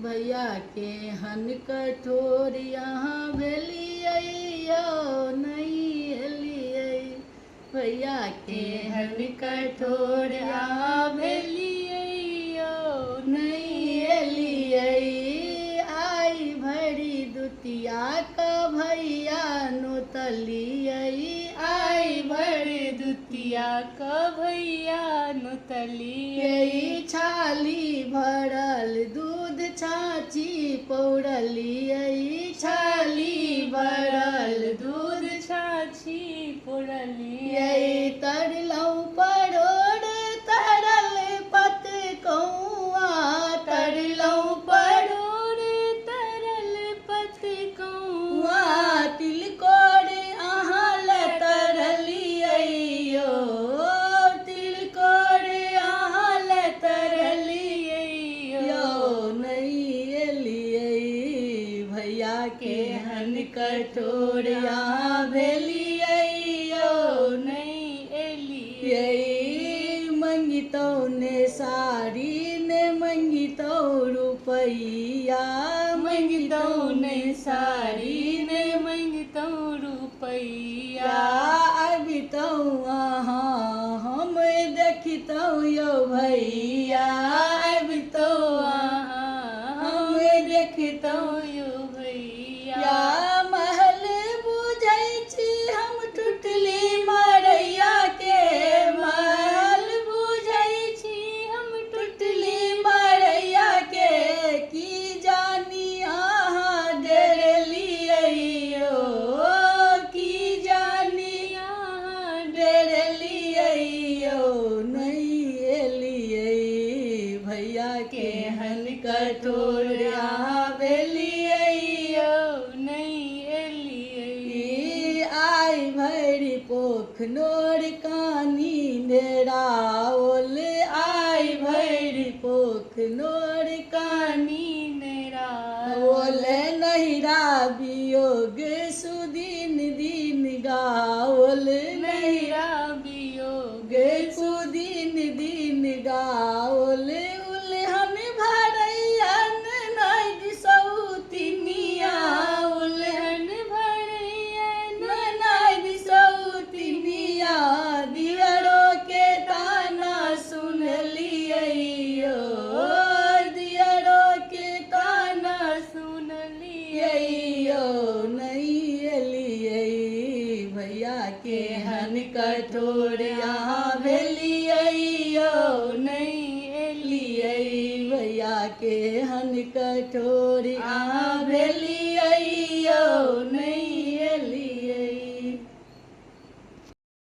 भैया के हन कठोर यहाँ भेलियै नहीं एलियै। भैया के हन कठोर यहाँ भेलियै नहीं एलियै। आई भरी दुतिया का भैया नोतलियै। आई भरी दुतिया का भैया नोतलियै। छाली भरल दूध छाची पौड़लियै। छाली भरल दूध छाची पौड़लियै। तरलौं परोड़ तरल पतकौआ। तरलौं परोड़ तरल पतकौआ। तिलकोर अहाँ ले तरलियै यौ। तिलकोर अहाँ ले तरलियै यौ नहीं एलियै। भैया के हन कठोर यहाँ भेलियै यौ नहीं एलियै। मंगितौ ने साड़ी ने मंगितौ रुपैया। मंगितौ ने साड़ी ने मंगितौ रुपैया। अबितौ अहाँ हम देखितौ यौ भैया। अबितौ अहाँ हम देखितौ यौ भैया। महल बुझै छी हम टुटली मरैया के। महल बुझै छी हम टुटली मरैया के। की जानी अहाँ डेरलियै यौ। की जानी अहाँ डेरलियै यौ नहीं एलियै। भैया के हन कठोर यहाँ भेलियै यौ नहीं एलियै। आई भरी पोखनोर कानी नेराओल। आई भरी पोखनोर कानी नेराओल। नहिरा वियोग सुदिन दिन गाओल। नहिरा वियोग सुदिन दिन गाओल। उल्हन भरैयन नाइद सौतिनिया। उल्हन भरैयन नाइद सौतिनिया। दियरो के ताना सुनलियै यौ। दियरो के ताना सुनलियै यौ नहीं एलियै। भैया के हन कठोर यहाँ भेलियै यौ नहीं एलियै। भैया के हन कठोर यहाँ भेलियै।